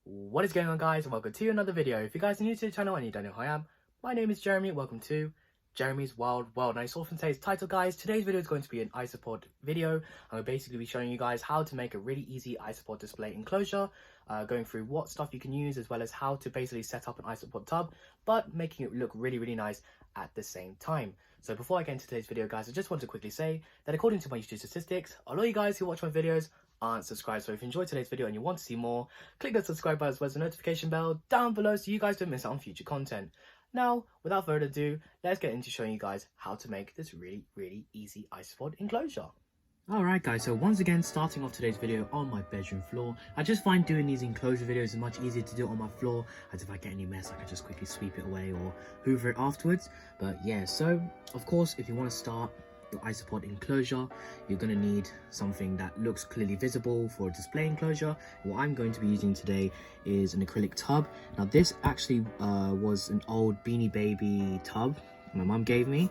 What is going on, guys, and welcome to another video. If you guys are new to the channel and you don't know who I am, my name is Jeremy. Welcome to Jeremy's Wild World. And I often say it's title, guys. Today's video is going to be an ISOPOD video. I'm going to basically be showing you guys how to make a really easy ISOPOD display enclosure, going through what stuff you can use, as well as how to basically set up an ISOPOD tub, but making it look really nice at the same time. So before I get into today's video, guys, I just want to quickly say that according to my YouTube statistics, a lot of you guys who watch my videos aren't subscribed. So if you enjoyed today's video and you want to see more, click the subscribe button as well as the notification bell down below so you guys don't miss out on future content. Now, without further ado, let's get into showing you guys how to make this really easy ISOPOD enclosure. Alright guys, so once again, starting off today's video on my bedroom floor. I just find doing these enclosure videos is much easier to do on my floor, as if I get any mess I can just quickly sweep it away or hoover it afterwards. But yeah, so of course if you want to start your ISOPOD enclosure, you're going to need something that looks clearly visible for a display enclosure. What I'm going to be using today is an acrylic tub. Now this actually was an old Beanie Baby tub my mum gave me,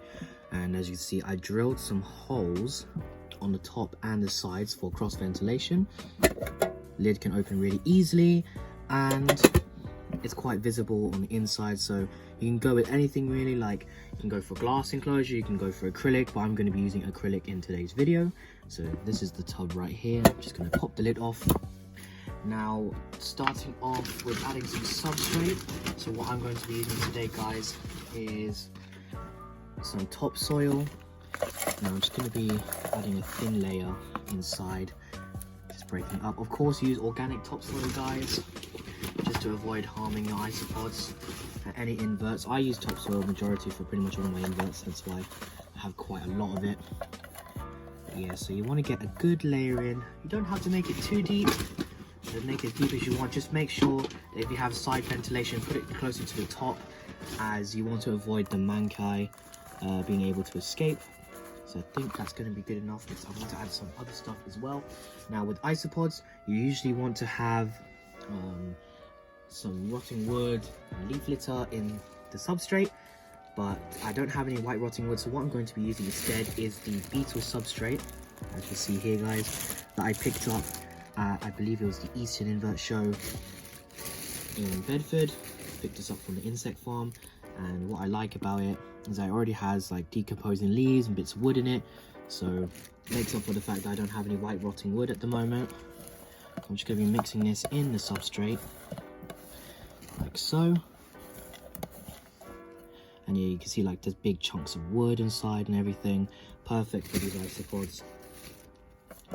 and as you can see I drilled some holes on the top and the sides for cross ventilation. Lid can open really easily and it's quite visible on the inside, so you can go with anything really. Like you can go for glass enclosure, you can go for acrylic, but I'm going to be using acrylic in today's video. So this is the tub right here. I'm just going to pop the lid off. Now starting off with adding some substrate. So what I'm going to be using today, guys, is some topsoil. Now I'm just going to be adding a thin layer inside, just breaking it up. Of course, use organic topsoil, guys, just to avoid harming your isopods and any inverts. I use topsoil majority for pretty much all my inverts, that's why I have quite a lot of it. But yeah, so you want to get a good layer in. You don't have to make it too deep, but make it as deep as you want. Just make sure that if you have side ventilation, put it closer to the top, as you want to avoid the mankai being able to escape. So I think that's going to be good enough, because I want to add some other stuff as well. Now with isopods, you usually want to have some rotting wood and leaf litter in the substrate, but I don't have any white rotting wood, so what I'm going to be using instead is the Beetle Substrate, as you see here, guys, that I picked up at, I believe it was the Eastern Invert Show in Bedford. Picked this up from the insect farm, and what I like about it is that it already has like decomposing leaves and bits of wood in it, so it makes up for the fact that I don't have any white rotting wood at the moment. I'm just going to be mixing this in the substrate like so, and yeah, you can see like there's big chunks of wood inside and everything. Perfect for these isopods.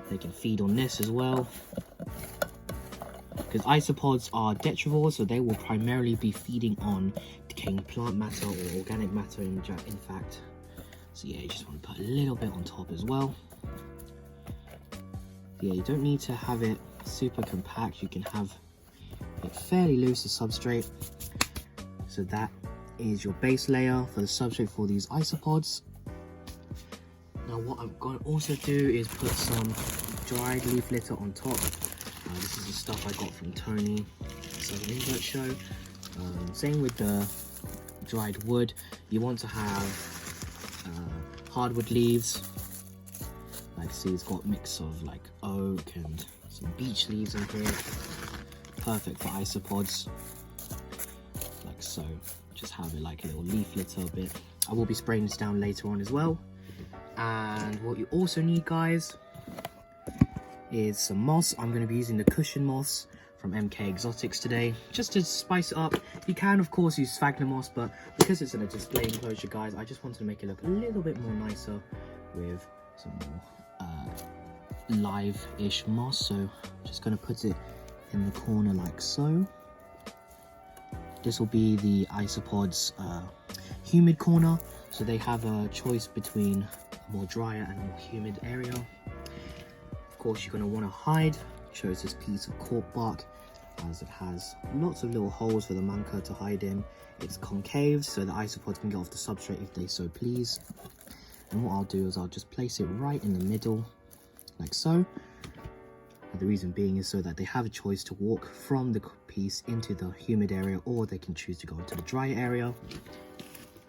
They can feed on this as well, because isopods are detrivores, so they will primarily be feeding on decaying plant matter or organic matter in fact. So yeah, you just want to put a little bit on top as well. Yeah, you don't need to have it super compact. You can have it fairly loose, the substrate. So that is your base layer for the substrate for these isopods. Now what I'm going to also do is put some dried leaf litter on top. This is the stuff I got from Tony, Southern Invert Show. Same with the dried wood. You want to have hardwood leaves. Like, see, it's got a mix of like oak and some beech leaves in here. Perfect for isopods, like so. Just have it like a little leaf litter bit. I will be spraying this down later on as well. And what you also need, guys, is some moss. I'm going to be using the cushion moss from MK Exotics today, just to spice it up. You can of course use sphagnum moss, but because it's in a display enclosure, guys, I just wanted to make it look a little bit more nicer with some more live-ish moss. So I'm just going to put it in the corner like so. This will be the isopods humid corner, so they have a choice between a more drier and a more humid area. Of course, you're going to want to hide. Chose this piece of cork bark, as it has lots of little holes for the manka to hide in. It's concave, so the isopods can get off the substrate if they so please. And what I'll do is I'll just place it right in the middle, like so. And the reason being is so that they have a choice to walk from the piece into the humid area, or they can choose to go into the dry area.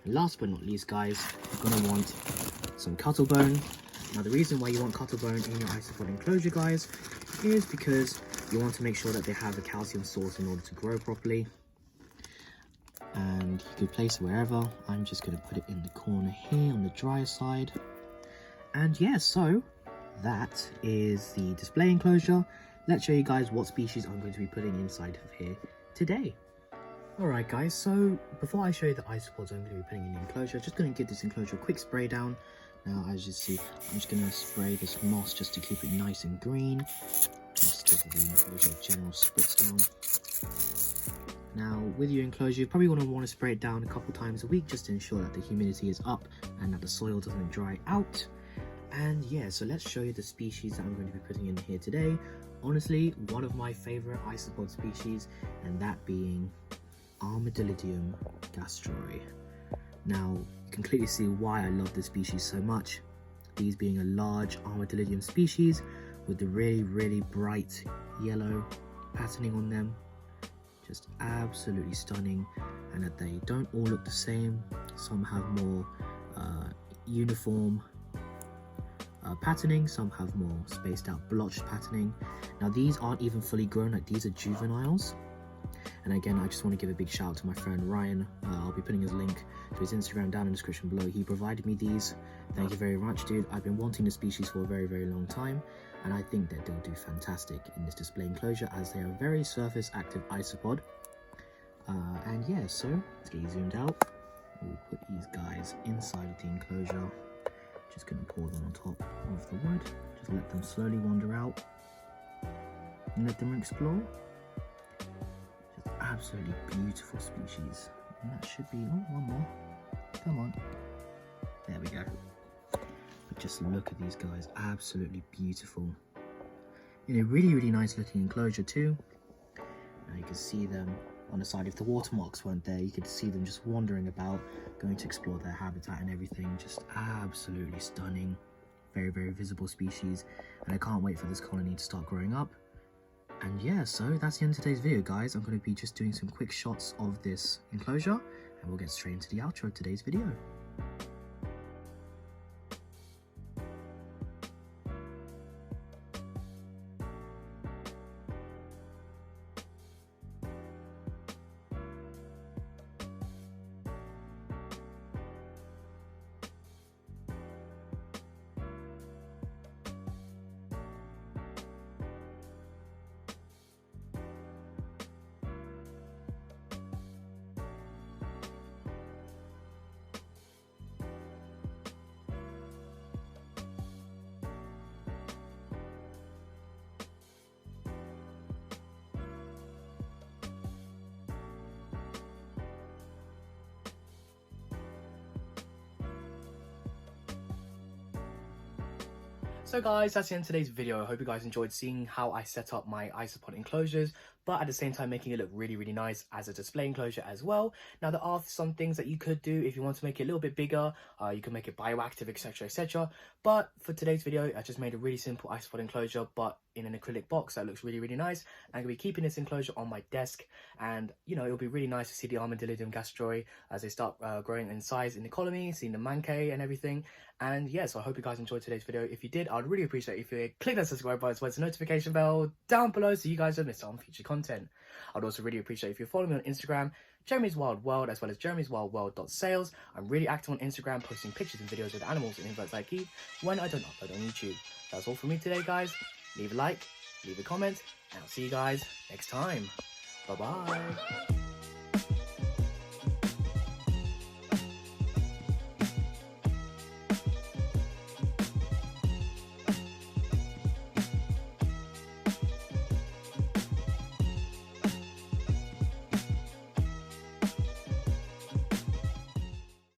And last but not least, guys, you're going to want some cuttlebone. Now the reason why you want cuttlebone in your isopod enclosure, guys, is because You want to make sure that they have a calcium source in order to grow properly. And you could place it wherever. I'm just going to put it in the corner here on the drier side. And yeah, so that is the display enclosure. Let's show you guys what species I'm going to be putting inside of here today. Alright guys, so before I show you the isopods I'm going to be putting in the enclosure, just going to give this enclosure a quick spray down. Now as you see, I'm just going to spray this moss just to keep it nice and green. Just give the enclosure a general spritz down. Now with your enclosure, you're probably going to want to spray it down a couple times a week just to ensure that the humidity is up and that the soil doesn't dry out. And yeah, so let's show you the species that I'm going to be putting in here today. Honestly, one of my favorite isopod species, and that being Armadillidium Gastroid. Now, you can clearly see why I love this species so much. These being a large Armadillidium species with the really bright yellow patterning on them. Just absolutely stunning, and that they don't all look the same. Some have more uniform patterning, some have more spaced out blotched patterning. Now these aren't even fully grown, like these are juveniles. And again, I just want to give a big shout out to my friend Ryan. I'll be putting his link to his Instagram down in the description below. He provided me these. Thank you very much, dude. I've been wanting the species for a very long time, and I think that they'll do fantastic in this display enclosure as they are a very surface active isopod. And yeah, so let's get you zoomed out. We'll put these guys inside of the enclosure. Just going to pour them on top of the wood. Just let them slowly wander out and let them explore. Just absolutely beautiful species. And that should be, oh, one more. Come on. There we go. But just look at these guys, absolutely beautiful. In a really nice looking enclosure too. Now you can see them on the side. If the watermarks weren't there, you could see them just wandering about, going to explore their habitat and everything. Just absolutely stunning, very visible species, and I can't wait for this colony to start growing up. And yeah, so that's the end of today's video, guys. I'm going to be just doing some quick shots of this enclosure, and we'll get straight into the outro of today's video. So guys, that's the end of today's video. I hope you guys enjoyed seeing how I set up my isopod enclosures, but at the same time making it look really nice as a display enclosure as well. Now there are some things that you could do if you want to make it a little bit bigger. You can make it bioactive, etc. But for today's video, I just made a really simple isopod enclosure, but in an acrylic box that looks really nice. I'm going to be keeping this enclosure on my desk, and you know, it'll be really nice to see the Armadillidium Gastroid as they start growing in size in the colony, seeing the mankay and everything. And yeah, so I hope you guys enjoyed today's video. If you did, I'd really appreciate if you click that subscribe button as well as the notification bell down below so you guys don't miss out on future content. I'd also really appreciate if you follow me on Instagram, Jeremy's Wild World, as well as jeremyswildworld.sales. I'm really active on Instagram, posting pictures and videos with animals and inverts like you when I don't upload on YouTube. That's all from me today, guys. Leave a like, leave a comment, and I'll see you guys next time. Bye bye.